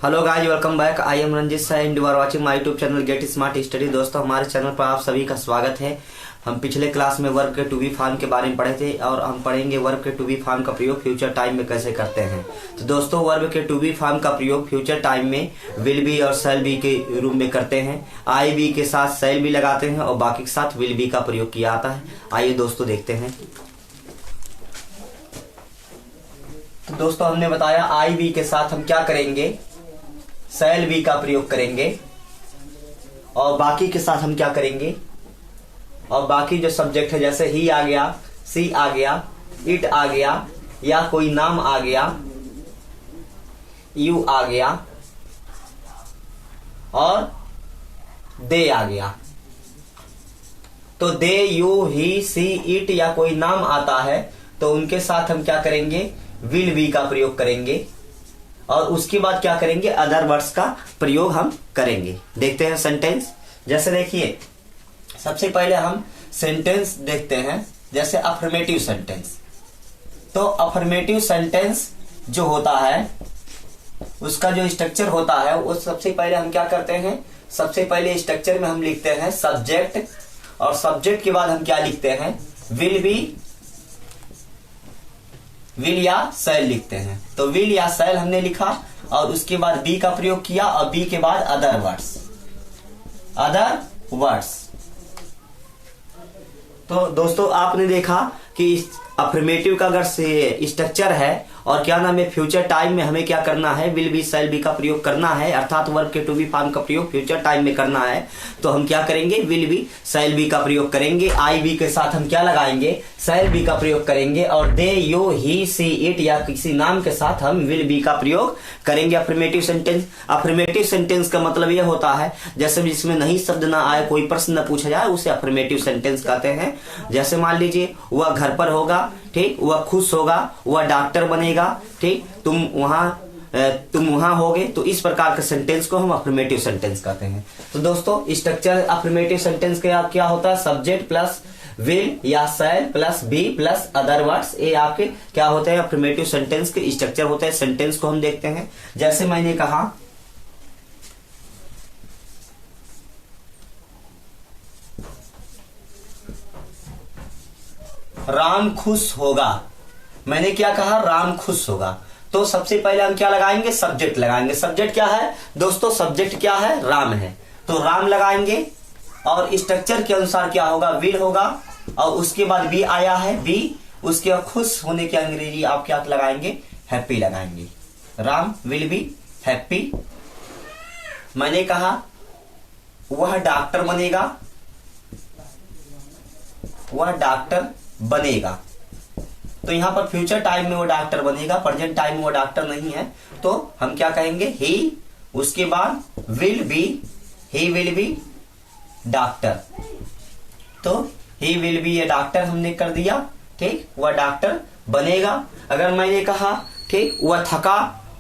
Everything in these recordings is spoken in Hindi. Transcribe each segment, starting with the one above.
Hello guys, welcome back. I am Ranjit sir and you are watching my YouTube channel Get Smart Study. दोस्तों, हमारे चैनल पर आप सभी का स्वागत है। हम पिछले क्लास में वर्ब के टू बी फॉर्म के बारे में पढ़े थे और हम पढ़ेंगे वर्ब के टू बी फॉर्म का प्रयोग फ्यूचर टाइम में कैसे करते हैं। तो दोस्तों, वर्ब के टू बी फॉर्म का प्रयोग फ्यूचर टाइम में विल बी और शैल बी के रूप में करते हैं। आई बी के साथ शैल बी लगाते हैं और बाकी के साथ विल बी का प्रयोग किया जाता है। आइए दोस्तों देखते हैं। तो दोस्तों, हमने बताया आई बी के साथ हम क्या करेंगे, शैल बी का प्रयोग करेंगे और बाकी के साथ हम क्या करेंगे, और बाकी जो सब्जेक्ट है जैसे ही आ गया, सी आ गया, इट आ गया या कोई नाम आ गया, यू आ गया और दे आ गया। तो दे, यू, ही, सी, इट या कोई नाम आता है तो उनके साथ हम क्या करेंगे, विल बी का प्रयोग करेंगे और उसके बाद क्या करेंगे, अदर वर्ड्स का प्रयोग हम करेंगे। देखते हैं सेंटेंस। जैसे देखिए, सबसे पहले हम सेंटेंस देखते हैं, जैसे अफर्मेटिव सेंटेंस। तो अफर्मेटिव सेंटेंस जो होता है उसका जो स्ट्रक्चर होता है वो सबसे पहले हम क्या करते हैं, सबसे पहले स्ट्रक्चर में हम लिखते हैं सब्जेक्ट और सब्जेक्ट के बाद हम क्या लिखते हैं, विल बी, विल या शैल लिखते हैं। तो विल या शैल हमने लिखा और उसके बाद बी का प्रयोग किया और बी के बाद अदर वर्ड्स, अदर वर्ड्स। तो दोस्तों, आपने देखा कि अफर्मेटिव का अगर से स्ट्रक्चर है और क्या नाम है, फ्यूचर टाइम में हमें क्या करना है, विल बी शैल बी का प्रयोग करना है, अर्थात वर्ब के टू बी फॉर्म का प्रयोग फ्यूचर टाइम में करना है। तो हम क्या करेंगे, विल बी शैल बी का प्रयोग करेंगे। आई बी के साथ हम क्या लगाएंगे, शैल बी का प्रयोग करेंगे और दे, यू, ही, सी, इट या किसी नाम के साथ हम विल बी का प्रयोग करेंगे। अफर्मेटिव सेंटेंस, अफर्मेटिव सेंटेंस का मतलब यह होता है जैसे जिसमें नहीं शब्द ना आए, कोई प्रश्न न पूछा जाए, उसे अफर्मेटिव सेंटेंस कहते हैं। जैसे मान लीजिए, वह घर पर होगा, ठीक, वह खुश होगा, वह डॉक्टर बनेगा, ठीक, तुम वहां होगे। तो इस प्रकार के सेंटेंस को हम अफर्मेटिव सेंटेंस कहते हैं। तो दोस्तों, स्ट्रक्चर अफर्मेटिव सेंटेंस का क्या होता है, सब्जेक्ट प्लस विल या shall plus be plus other words, ये आपके क्या होते हैं, अफर्मेटिव सेंटेंस के स्ट्रक्चर होते हैं। सेंटेंस को हम देखते हैं। जैसे मैंने कहा, राम खुश होगा। मैंने क्या कहा, राम खुश होगा। तो सबसे पहले हम क्या लगाएंगे, सब्जेक्ट लगाएंगे। सब्जेक्ट क्या है दोस्तों, सब्जेक्ट क्या है, राम है। तो राम लगाएंगे और स्ट्रक्चर के अनुसार क्या होगा, विल होगा और उसके बाद बी आया है, बी, उसके बाद खुश होने की अंग्रेजी आप क्या लगाएंगे, हैप्पी लगाएंगे। Ram will be happy. मैंने कहा वह डॉक्टर बनेगा, वह डॉक्टर बनेगा। तो यहां पर फ्यूचर टाइम में वो डॉक्टर बनेगा, प्रेजेंट टाइम में वो डॉक्टर नहीं है। तो हम क्या कहेंगे, ही, उसके बाद will be, he will be doctor. तो ही विल बी ये डॉक्टर हमने कर दिया, ठीक, वह डॉक्टर बनेगा। अगर मैंने कहा, ठीक, वह थका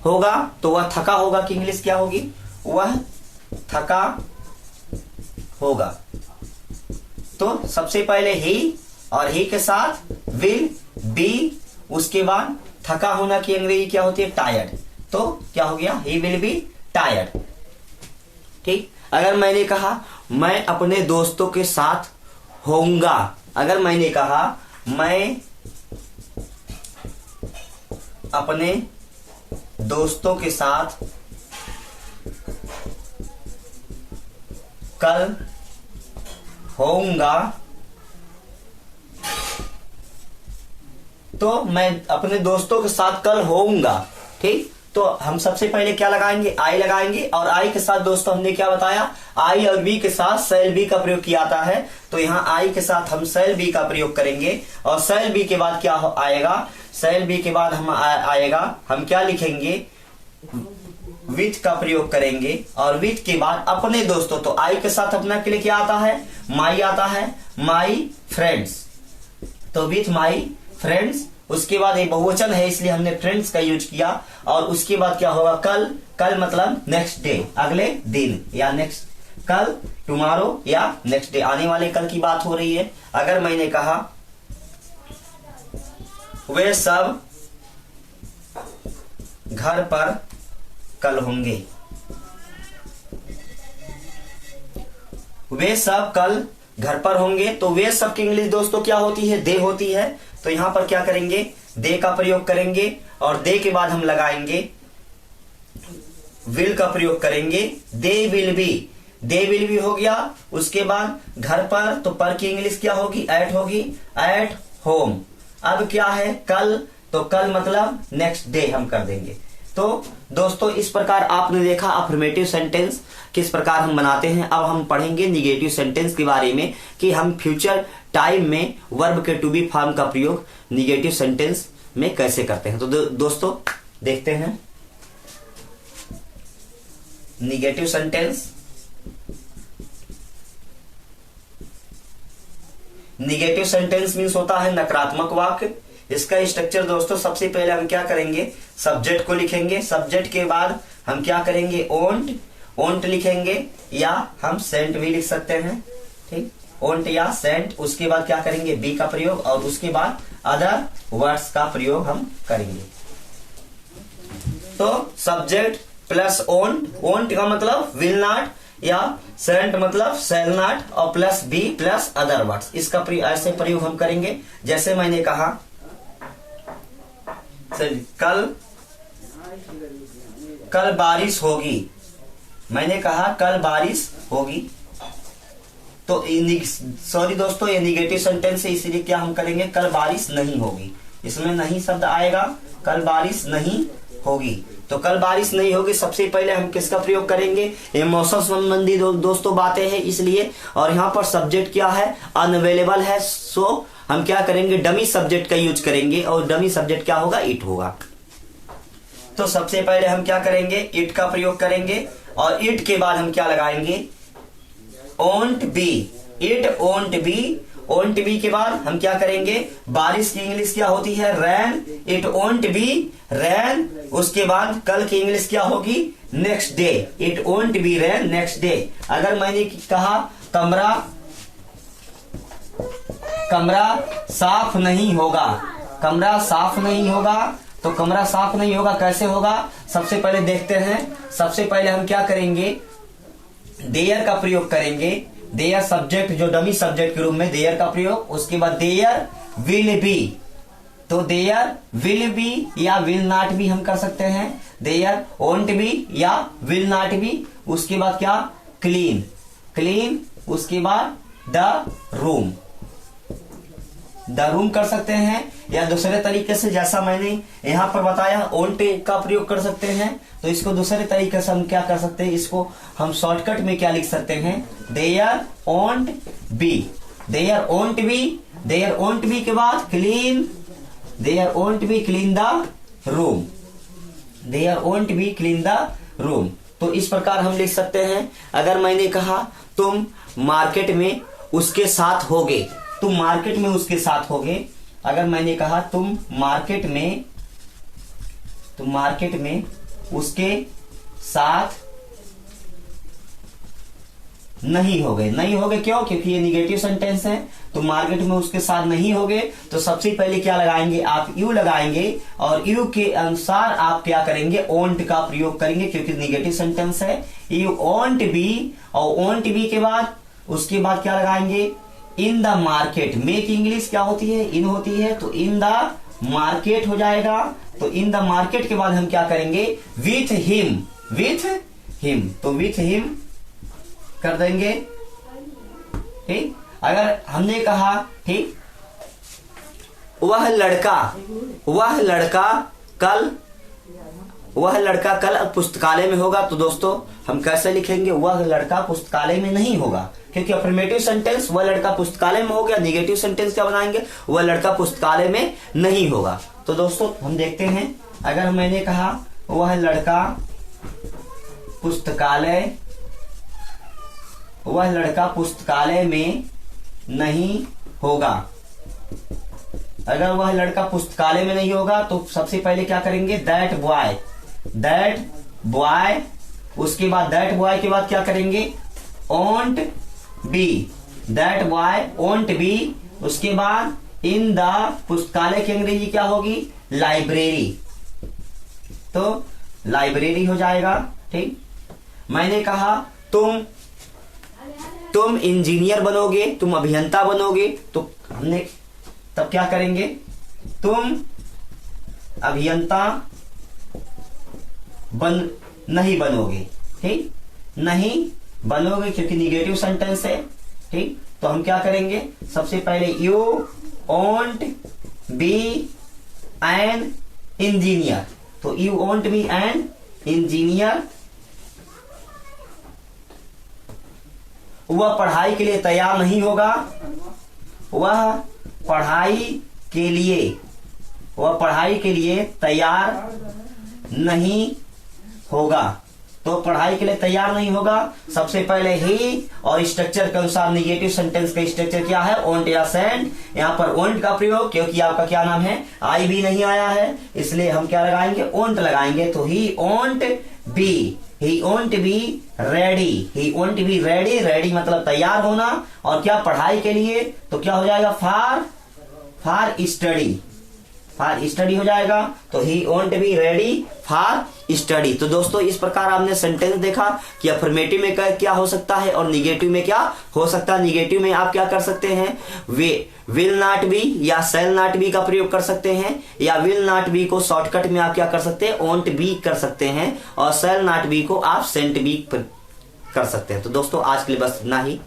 होगा, तो वह थका होगा की इंग्लिश क्या होगी, वह थका होगा। तो सबसे पहले ही और ही के साथ विल बी, उसके बाद थका होना की अंग्रेजी क्या होती है, टायर्ड। तो क्या हो गया, ही विल बी टायर्ड, ठीक। अगर मैंने कहा मैं अपने दोस्तों के साथ होऊंगा, अगर मैंने कहा मैं अपने दोस्तों के साथ कल होऊंगा, तो मैं अपने दोस्तों के साथ कल होऊंगा, ठीक। तो हम सबसे पहले क्या लगाएंगे, आई लगाएंगे और आई के साथ दोस्तों हमने क्या बताया, आई और बी के साथ शैल बी का प्रयोग किया जाता है। तो यहाँ आई के साथ हम शैल बी का प्रयोग करेंगे और शैल बी के बाद क्या आएगा, शैल बी के बाद हम आएगा, हम क्या लिखेंगे, विथ का प्रयोग करेंगे और विथ के बाद अपने दोस्तों। तो आई के साथ अपना के लिए क्या आता है, माई आता है, माई फ्रेंड्स। तो विथ माई फ्रेंड्स, उसके बाद ये बहुवचन है इसलिए हमने फ्रेंड्स का यूज किया और उसके बाद क्या होगा, कल, कल मतलब नेक्स्ट डे, अगले दिन या नेक्स्ट, कल टुमारो या नेक्स्ट डे, आने वाले कल की बात हो रही है। अगर मैंने कहा वे सब घर पर कल होंगे, वे सब कल घर पर होंगे। तो वे सब की इंग्लिश दोस्तों क्या होती है, दे होती है। तो यहां पर क्या करेंगे, दे का प्रयोग करेंगे और दे के बाद हम लगाएंगे विल का प्रयोग करेंगे, they will be, they will be हो गया। उसके बाद घर पर, तो पर की इंग्लिश क्या होगी, एट होगी, एट होम। अब क्या है कल, तो कल मतलब नेक्स्ट डे हम कर देंगे। तो दोस्तों इस प्रकार आपने देखा अफर्मेटिव सेंटेंस किस प्रकार हम बनाते हैं। अब हम पढ़ेंगे निगेटिव सेंटेंस के बारे में कि हम फ्यूचर टाइम में वर्ब के टू बी फॉर्म का प्रयोग निगेटिव सेंटेंस में कैसे करते हैं। तो दोस्तों देखते हैं negative sentence. Negative sentence means होता है नकारात्मक वाक्य। इसका स्ट्रक्चर दोस्तों सबसे पहले हम क्या करेंगे, सब्जेक्ट को लिखेंगे, सब्जेक्ट के बाद हम क्या करेंगे, ओंट, ओंट लिखेंगे या हम सेंट भी लिख सकते हैं, ठीक, ओंट या सेंट। उसके बाद क्या करेंगे, बी का प्रयोग और उसके बाद अदर वर्ड्स का प्रयोग हम करेंगे। तो सब्जेक्ट प्लस ओंट, ओंट का मतलब विल नॉट या सेंट मतलब शैल नॉट और plus be plus other words, इसका ऐसे प्रयोग हम करेंगे। जैसे मैंने कहा कल बारिश होगी, मैंने कहा कल बारिश होगी। तो सॉरी दोस्तों ये निगेटिव सेंटेंस है, इसलिए क्या हम करेंगे, कल बारिश नहीं होगी, इसमें नहीं शब्द आएगा, कल बारिश नहीं होगी। तो कल बारिश नहीं होगी, सबसे पहले हम किसका प्रयोग करेंगे, ये मौसम संबंधी दोस्तों बातें हैं इसलिए। और यहाँ पर सब्जेक्ट क्या है, अनअवेलेबल है, सो हम क्या करेंगे, डमी सब्जेक्ट का यूज करेंगे और डमी सब्जेक्ट क्या होगा, इट होगा। तो सबसे पहले हम क्या करेंगे, इट का प्रयोग करेंगे और इट के बाद हम क्या लगाएंगे, ओंट B, it won't B, ओंट be के बाद हम क्या करेंगे, बारिश की इंग्लिश क्या होती है, रैन, इट ओंट बी रैन। उसके बाद कल की इंग्लिश क्या होगी, next day, it won't be rain next day. अगर मैंने कहा कमरा साफ नहीं होगा, कमरा साफ नहीं होगा, तो कमरा साफ नहीं होगा कैसे होगा, सबसे पहले देखते हैं। सबसे पहले हम क्या करेंगे, देयर का प्रयोग करेंगे, देयर सब्जेक्ट जो डमी सब्जेक्ट के रूप में देयर का प्रयोग। उसके बाद देयर विल बी, तो देयर विल बी या विल नॉट भी हम कर सकते हैं, देयर ओंट बी या विल नॉट बी। उसके बाद क्या, क्लीन, क्लीन। उसके बाद द रूम, द रूम कर सकते हैं या दूसरे तरीके से जैसा मैंने यहां पर बताया ओंट का प्रयोग कर सकते हैं। तो इसको दूसरे तरीके से हम क्या कर सकते हैं, इसको हम शॉर्टकट में क्या लिख सकते हैं, there won't be, there won't be, there won't be के बाद clean, there won't be clean the room, there won't be clean the room. तो इस प्रकार हम लिख सकते हैं। अगर मैंने कहा तुम मार्केट में उसके साथ होगे, तुम मार्केट में उसके साथ होगे। अगर मैंने कहा तुम मार्केट में उसके साथ नहीं होगे, नहीं होगे क्यों, क्योंकि ये निगेटिव सेंटेंस है। तो मार्केट में उसके साथ नहीं होगे, तो सबसे पहले क्या लगाएंगे, आप यू लगाएंगे और यू के अनुसार आप क्या करेंगे, ओंट का प्रयोग करेंगे क्योंकि निगेटिव सेंटेंस है। यू ओंट बी, और ओंट बी के बाद उसके बाद क्या लगाएंगे, in the market. Make English क्या होती है, इन होती है, तो इन द मार्केट हो जाएगा। तो इन द मार्केट के बाद हम क्या करेंगे, विथ हिम, विथ हिम, तो विथ हिम कर देंगे, ठीक। अगर हमने कहा, ठीक, वह लड़का कल पुस्तकालय में होगा, तो दोस्तों हम कैसे लिखेंगे, वह लड़का पुस्तकालय में नहीं होगा, क्योंकि अफर्मेटिव सेंटेंस वह लड़का पुस्तकालय में हो गया। निगेटिव सेंटेंस क्या बनाएंगे, वह लड़का पुस्तकालय में नहीं होगा। तो दोस्तों हम देखते हैं, अगर मैंने कहा वह लड़का पुस्तकालय में नहीं होगा, अगर वह लड़का पुस्तकालय में नहीं होगा तो सबसे पहले क्या करेंगे, दैट बॉय। उसके बाद दैट बॉय के बाद क्या करेंगे, ओंट बी, दैट बॉय ओंट बी। उसके बाद इन द, पुस्तकालय की अंग्रेजी क्या होगी, लाइब्रेरी। तो लाइब्रेरी हो जाएगा। ठीक, मैंने कहा तुम इंजीनियर बनोगे, तुम अभियंता बनोगे, तो हमने तब क्या करेंगे, तुम अभियंता नहीं बनोगे। ठीक, नहीं बनोगे क्योंकि निगेटिव सेंटेंस है। ठीक, तो हम क्या करेंगे, सबसे पहले you won't be an engineer, तो you won't be an engineer, वह पढ़ाई के लिए तैयार नहीं होगा, वह पढ़ाई के लिए तैयार नहीं होगा। तो पढ़ाई के लिए तैयार नहीं होगा, सबसे पहले ही, और स्ट्रक्चर के अनुसार निगेटिव सेंटेंस का स्ट्रक्चर क्या है, ओंट या सेंट। यहां पर ओंट का प्रयोग, क्योंकि आपका क्या नाम है, आई भी नहीं आया है, इसलिए हम क्या लगाएंगे, ओंट लगाएंगे। तो he won't be ready, he won't be ready, ready मतलब तैयार होना, और क्या पढ़ाई के लिए, तो क्या हो जाएगा, फॉर स्टडी हो जाएगा। तो he won't be ready for study. तो दोस्तों इस प्रकार आपने सेंटेंस देखा कि अफर्मेटिव में क्या हो सकता है और निगेटिव में क्या हो सकता है। निगेटिव में आप क्या कर सकते हैं, वे विल नॉट बी या शैल नॉट बी का प्रयोग कर सकते हैं, या विल नॉट बी को शॉर्टकट में आप क्या कर सकते हैं, वोंट बी कर सकते हैं, और शैल नॉट बी को आप सेंट बी कर सकते हैं। तो दोस्तों आज के लिए बस इतना ही।